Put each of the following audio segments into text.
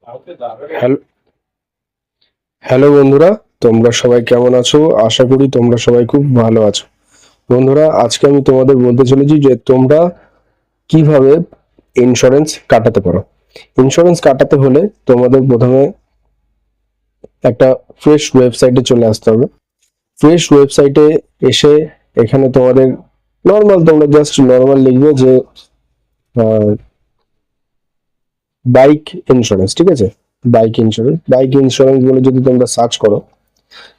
Hello hello বন্ধুরা, তোমরা সবাই কেমন আছো? আশা করি তোমরা সবাই খুব ভালো আছো। বন্ধুরা, আজকে আমি তোমাদের বলতে চলেছি যে তোমরা কিভাবে ইন্স্যুরেন্স কাটাতে পারো। ইন্স্যুরেন্স কাটাতে হলে তোমাদের প্রথমে একটা ফ্রেশ ওয়েবসাইটে চলে আসতে হবে। ফ্রেশ ওয়েবসাইটে এসে এখানে তোমাদের নর্মাল, তোমরা জাস্ট নর্মাল লিখবে যে বাইক ইন্স্যুরেন্স, ঠিক আছে? বাইক ইন্স্যুরেন্স বলে যদি তোমরা সার্চ করো,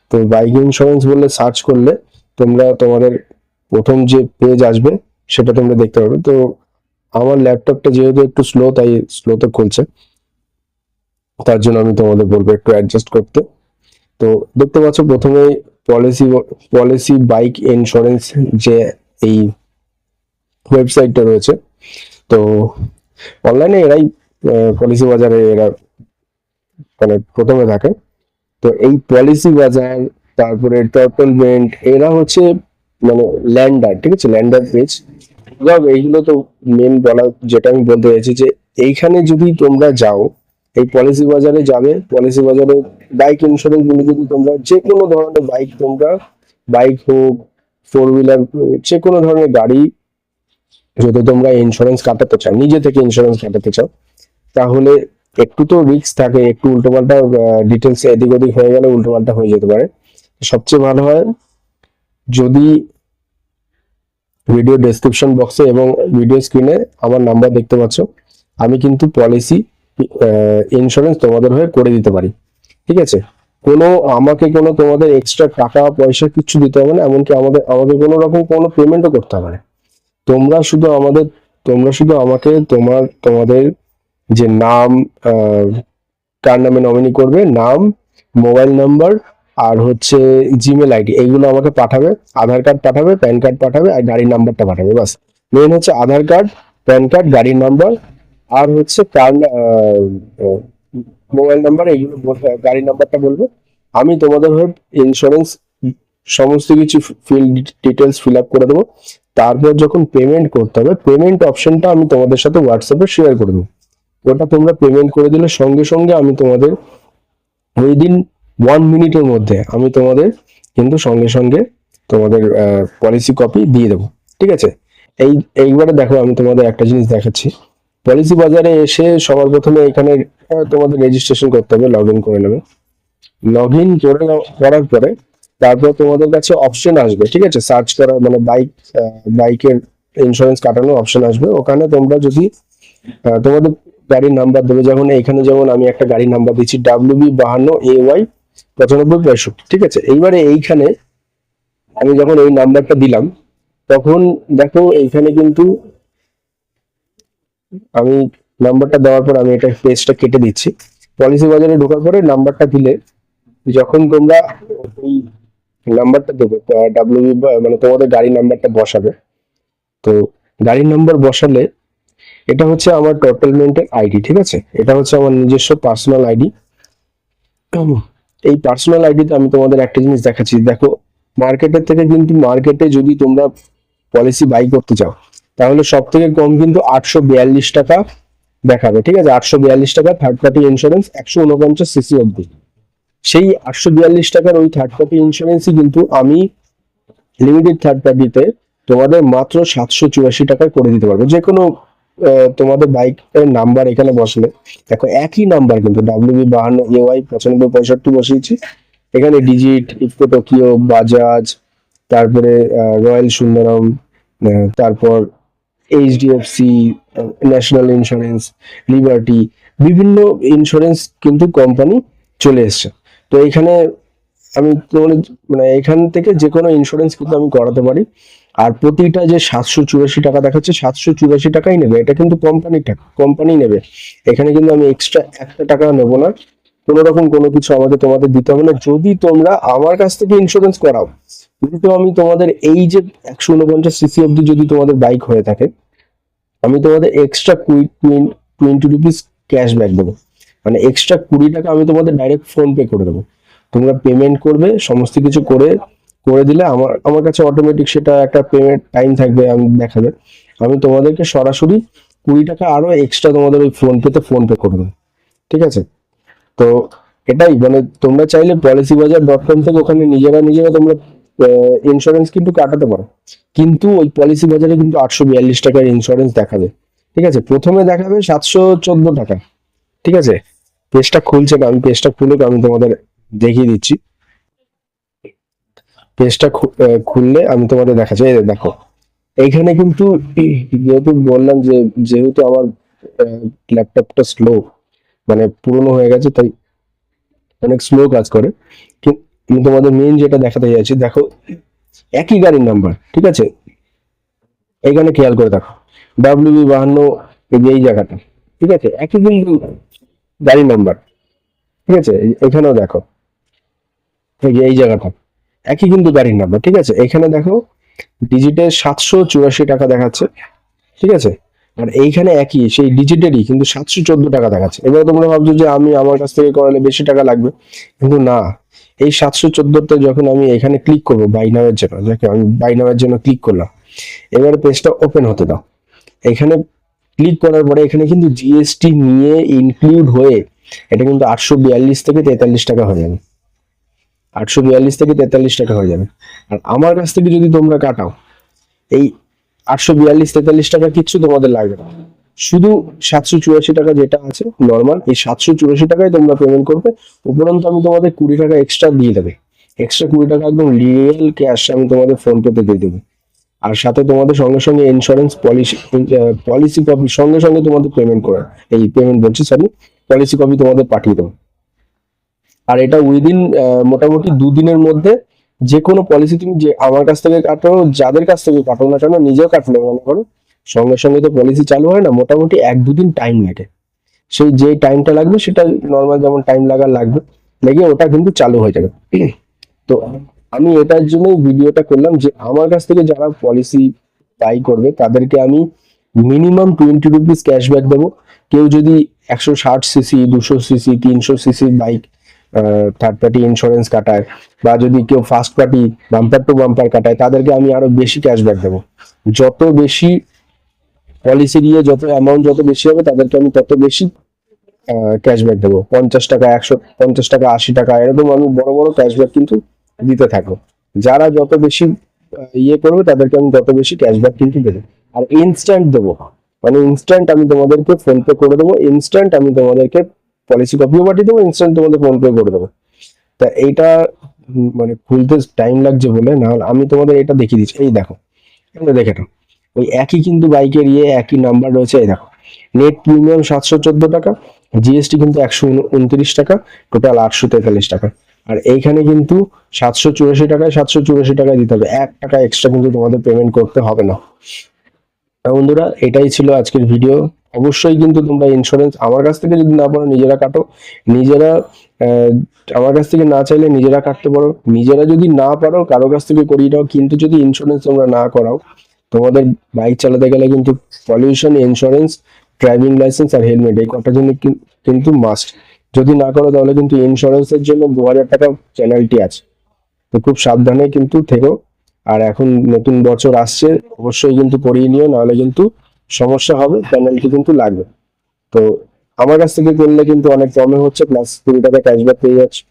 তো বাইক ইন্স্যুরেন্স বলে সার্চ করলে তোমরা তোমাদের প্রথম যে পেজ আসবে সেটা তোমরা দেখতে পাবে। তো আমার ল্যাপটপটা যেহেতু একটু স্লো, তাই স্লোতে খুলছে, তার জন্য আমি তোমাদের বলবো একটু অ্যাডজাস্ট করতে। তো দেখতে পাচ্ছ প্রথমে পলিসি পলিসি বাইক ইন্স্যুরেন্স যে এই ওয়েবসাইটটা রয়েছে। তো অনলাইনে এরাই পলিসি বাজারে এরা মানে প্রথমে থাকে। তো এই পলিসি বাজার, তারপরে টার্টল বেন্ট, এরা হচ্ছে মানে ল্যান্ডার, ঠিক আছে? Lander page. এইগুলো তো মেন বলা, যেটা আমি বলতে চাইছি যে এইখানে যদি তোমরা যাও, এই পলিসি বাজারে যাবে, পলিসি বাজারে বাইক ইন্স্যুরেন্স গুলো যদি তোমরা যে কোনো ধরনের বাইক, তোমরা বাইক হোক, ফোর হুইলার, যে কোনো ধরনের গাড়ি যদি তোমরা ইন্স্যুরেন্স কাটাতে চাও, নিজে থেকে ইন্স্যুরেন্স কাটাতে চাও, তাহলে একটু তো রিস্ক থাকে, একটু উল্টোপাল্টা ডিটেলস এদিক ওদিক হয়ে গেলে উল্টোপাল্টা হয়ে যেতে পারে। সবচেয়ে ভালো হয় যদি ভিডিও ডেসক্রিপশন বক্সে এবং ভিডিও স্ক্রিনে আমার নাম্বার দেখতে পাচ্ছ, আমি কিন্তু পলিসি ইন্স্যুরেন্স তোমাদের হয়ে করে দিতে পারি, ঠিক আছে? কোনো আমাকে কোনো তোমাদের এক্সট্রা টাকা পয়সা কিছু দিতে হবে না, এমনকি আমাকে কোনো রকম কোনো পেমেন্টও করতে হবে না। তোমরা শুধু আমাদের তোমরা শুধু আমাকে তোমাদের যে নাম, আহ, কার নামে নমিনি করবে, নাম, মোবাইল নাম্বার, আর হচ্ছে জিমেল আইডি, এইগুলো আমাকে পাঠাবে। আধার কার্ড পাঠাবে, প্যান কার্ড পাঠাবে, আর গাড়ির নাম্বারটা পাঠাবে, বাস। মেন হচ্ছে আধার কার্ড, প্যান কার্ড, গাড়ির নাম্বার, আর হচ্ছে কার মোবাইল নাম্বার, এইগুলো গাড়ির নাম্বারটা বলবে। আমি তোমাদের হয়ে ইন্স্যুরেন্স সমস্ত কিছু ডিটেলস ফিল আপ করে দেবো। তারপর যখন পেমেন্ট করতে হবে, পেমেন্ট অপশনটা আমি তোমাদের সাথে হোয়াটসঅ্যাপে শেয়ার করে দেবো। ওটা তোমরা পেমেন্ট করে দিলে সঙ্গে সঙ্গে আমি তোমাদের উইদিন 1 মিনিটের মধ্যে আমি তোমাদের কিন্তু সঙ্গে সঙ্গে তোমাদের পলিসি কপি দিয়ে দেবো, ঠিক আছে? এইবারে দেখো, আমি তোমাদের একটা জিনিস দেখাচ্ছি। পলিসি বাজারে এসে সবার প্রথমে এখানে তোমাদের রেজিস্ট্রেশন করতে হবে, লগ ইন করে নেবে। লগ ইন করার পরে তারপর তোমাদের কাছে অপশন আসবে, ঠিক আছে? সার্চ করা মানে বাইকের ইন্স্যুরেন্স কাটানোর অপশন আসবে। ওখানে তোমরা যদি তোমাদের গাড়ির নাম্বার দেবে, যেমন এখানে যেমন আমি একটা গাড়ির নাম্বার দিচ্ছি WB52AY9565, ঠিক আছে? এইবারে এইখানে আমি যখন এই নাম্বারটা দিলাম, তখন দেখো এইখানে কিন্তু আমি নাম্বারটা দেওয়ার পর আমি এটা পেজটা কেটে দিচ্ছি। পলিসি বাজারে ঢোকার পরে নাম্বারটা দিলে, যখন তোমরা এই নাম্বারটা দেবে, ডাব্লিউবি মানে তোমাদের গাড়ির নাম্বারটা বসাবে। তো গাড়ির নাম্বার বসালে এটা হচ্ছে আমার টোটালমেন্টের আইডি, ঠিক আছে? এটা হচ্ছে আমার নিজস্ব পার্সোনাল আইডি। এই পার্সোনাল আইডিতে আমি তোমাদের একটা জিনিস দেখাচ্ছি, দেখো। মার্কেটে যদি তোমরা পলিসি বাই করতে চাও, তাহলে সব থেকে কম কিন্তু 842 টাকা দেখাবে, ঠিক আছে? 842 টাকা থার্ড পার্টি ইন্স্যুরেন্স, 149 সিসি অব্দি। সেই 842 টাকার ওই থার্ড পার্টি ইন্স্যুরেন্সই কিন্তু আমি লিমিটেড থার্ড পার্টিতে তোমাদের মাত্র 784 টাকায় করে দিতে পারবো। যে কোনো তোমাদের বাইকের নাম্বার এখানে বসলে, দেখো একই নাম্বার কিন্তু WB52AY9565 বসিয়েছি। এখানে ডিজিট, ইফকো টোকিও, বাজাজ, তারপরে রয়্যাল সুন্দরম, তারপর HDFC, ন্যাশনাল ইন্স্যুরেন্স, লিবার্টি, বিভিন্ন ইন্স্যুরেন্স কিন্তু কোম্পানি চলে এসছে। তো এখানে আমি তোমাদের মানে এখান থেকে যে কোনো ইন্স্যুরেন্স কিন্তু আমি করাতে পারি। আর প্রতিটা যে 784 টাকা দেখাচ্ছে, 784 টাকাই নেবে, এটা কিন্তু কোম্পানি নেবে। এখানে কিন্তু আমি এক্সট্রা একটা টাকা নেবো না। কোনো রকম কোনো কিছু আমাকে তোমাদের দিতে হবে না যদি তোমরা আমার কাছ থেকে ইন্স্যুরেন্স করাও। কিন্তু আমি তোমাদের এই যে 149 সিসি অব্দি যদি তোমাদের বাইক হয়ে থাকে, আমি তোমাদের এক্সট্রা 20 রুপিস ক্যাশব্যাক দেবো। মানে এক্সট্রা 20 টাকা আমি তোমাদের ডাইরেক্ট ফোন পে করে দেবো। তোমরা পেমেন্ট করবে, সমস্ত কিছু করে করে দিলে আমার আমার কাছে অটোমেটিক সেটা একটা পেমেন্ট টাইম থাকবে, আমি দেখাবে। আমি তোমাদেরকে সরাসরি 20 টাকা আরো এক্সট্রা তোমাদের ওই ফোন পে করে দেবো। ঠিক আছে? তো এটাই মানে তোমরা চাইলে policybazaar.com থেকে ওখানে নিজেরা তোমরা ইন্স্যুরেন্স কিন্তু কাটাতে পারো, কিন্তু ওই পলিসি বাজারে কিন্তু 842 টাকার ইন্স্যুরেন্স দেখাবে। ঠিক আছে, প্রথমে দেখাবে 714 টাকা। ঠিক আছে, পেজটা খুলছে না, আমি পেজটা খুলে আমি তোমাদের দেখিয়ে দিচ্ছি। পেজটা খুললে আমি তোমাদের দেখাচ্ছি। এই দেখো, এইখানে কিন্তু যেহেতু বললাম যে যেহেতু আমার ল্যাপটপটা স্লো, মানে পুরনো হয়ে গেছে, তাই অনেক স্লো কাজ করে। আমি তোমাদের মেইন যেটা দেখাতে চাইছি, দেখো একই গাড়ির নাম্বার। ঠিক আছে, এইখানে খেয়াল করে দেখো, WB52, এই জায়গাটা। ঠিক আছে, একই কিন্তু গাড়ির নাম্বার। ঠিক আছে, এখানেও দেখো, এই জায়গাটা একই কিন্তু গাড়ির নাম্বার। ঠিক আছে, এখানে দেখো ডিজিটে 784 টাকা দেখাচ্ছে। ঠিক আছে, আর এইখানে একই সেই ডিজিটেরই কিন্তু 714 টাকা দেখাচ্ছে। এবার তোমরা ভাবছো যে আমি আমার কাছ থেকে করালে বেশি টাকা লাগবে, কিন্তু না। এই 714তে যখন আমি এখানে ক্লিক করবো বাই নামের জন্য, যাকে আমি বাই নামের জন্য ক্লিক করলাম, এবার পেজটা ওপেন হতে দাও। এখানে ক্লিক করার পরে এখানে কিন্তু জিএসটি নিয়ে ইনক্লুড হয়ে এটা কিন্তু 842 থেকে 43 টাকা হয়ে যাবে। 842 থেকে 43 টাকা হয়ে যাবে। আর আমার কাছ থেকে যদি তোমরা কাটাও, এই 842-43 টাকা কিচ্ছু তোমাদের লাগবে না, শুধু 784 টাকা যেটা আছে নর্মাল, এই 784 টাকায় তোমরা পেমেন্ট করবে। উপরন্তু আমি তোমাদের 20 টাকা এক্সট্রা দিয়ে দেবে, এক্সট্রা 20 টাকা একদম রিয়েল ক্যাশ আমি তোমাদের ফোন পেতে দিয়ে দেবো। আর সাথে তোমাদের সঙ্গে সঙ্গে ইন্স্যুরেন্স পলিসি কপি সঙ্গে সঙ্গে তোমাদের পেমেন্ট করে, এই পেমেন্ট বলছি সরি, পলিসি কপি তোমাদের পাঠিয়ে দেবো। আর এটা উইদিন মোটামুটি 2 দিনের মধ্যে যে কোনো পলিসি তুমি যে আমার কাছ থেকে কাটো, যাদের কাছ থেকে কাটো না কেন, নিজেও কাটলে মনে করো, সঙ্গে সঙ্গে তো পলিসি চালু হয় না, মোটামুটি 1-2 দিন টাইম লাগে। সেই যে টাইমটা লাগবে সেটা নর্মাল যেমন টাইম লাগবে, লেগে ওটা কিন্তু চালু হয়ে যাবে। তো আমি এটার জন্যই ভিডিওটা করলাম যে আমার কাছ থেকে যারা পলিসি বাই করবে তাদেরকে আমি মিনিমাম 20 রুপিস ক্যাশব্যাক দেবো। কেউ যদি 160 CC, 200 CC, 300 CC bike third party insurance কাটায়, বা যদি কেউ first party bumper to bumper কাটায়, তাদেরকে আমি আরো বেশি ক্যাশব্যাক দেবো। যত বেশি পলিসি দিয়ে যত অ্যামাউন্ট যত বেশি হবে, তাদেরকে আমি তত বেশি ক্যাশব্যাক দেবো। 50 টাকা, 150 টাকা, 80 টাকা, এরকম আমি বড় বড় ক্যাশব্যাক কিন্তু দিতে থাকবো। যারা যত বেশি ইয়ে করবে তাদেরকে আমি তত বেশি ক্যাশব্যাক কিন্তু দেবো। আর ইনস্ট্যান্ট দেবো, মানে ইনস্ট্যান্ট আমি তোমাদেরকে ফোন পে করে দেবো, ইনস্ট্যান্ট আমি তোমাদেরকে পলিসি কপিও পাঠিয়ে দেবো, ইনস্ট্যান্ট তোমাদের ফোন পে করে দেবো। তা এইটা মানে খুলতে টাইম লাগছে বলে, না হলে আমি তোমাদের এটা দেখিয়ে দিচ্ছি। এই দেখো, এটা দেখে নাও, ওই একই কিন্তু বাইকের একই নাম্বার রয়েছে। এই দেখো, নেট প্রিমিয়াম 714 টাকা, জিএসটি কিন্তু 129 টাকা, টোটাল 843 টাকা। আর এইখানে কিন্তু 784 টাকায় 784 টাকায় দিতে হবে, 1 টাকা এক্সট্রা কিন্তু তোমাদের পেমেন্ট করতে হবে না। বন্ধুরা, এটাই ছিল আজকের ভিডিও। অবশ্যই কিন্তু তোমরা ইন্স্যুরেন্স আমার কাছ থেকে যদি না পারো নিজেরা কাটো, নিজেরা আহ, আমার কাছ থেকে না চাইলে নিজেরা কাটতে পারো, নিজেরা যদি না পারো কারো কাছ থেকে করিয়ে দাও। কিন্তু যদি ইন্স্যুরেন্স তোমরা না করাও, তোমাদের বাইক চালাতে গেলে কিন্তু পলিউশন ইন্স্যুরেন্স, ড্রাইভিং লাইসেন্স আর হেলমেট, এই কটার জন্য কিন্তু মাস্ট। যদি না করো তাহলে কিন্তু ইন্স্যুরেন্সের জন্য 2000 টাকা পেনাল্টি আছে। তো খুব সাবধানে কিন্তু থেকো। আর এখন নতুন বছর আসছে, অবশ্যই কিন্তু করিয়ে নিও, নাহলে কিন্তু সমস্যা হবে, পেনাল্টি কিন্তু লাগবে। তো আমার কাছ থেকে করলে কিন্তু অনেক কমে হচ্ছে, প্লাস 20 টাকা ক্যাশব্যাক পেয়ে যাচ্ছে।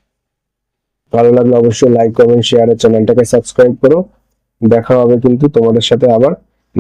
ভালো লাগলে অবশ্যই লাইক, কমেন্ট, শেয়ার আর চ্যানেলটাকে সাবস্ক্রাইব করো। দেখা হবে কিন্তু তোমাদের সাথে আবার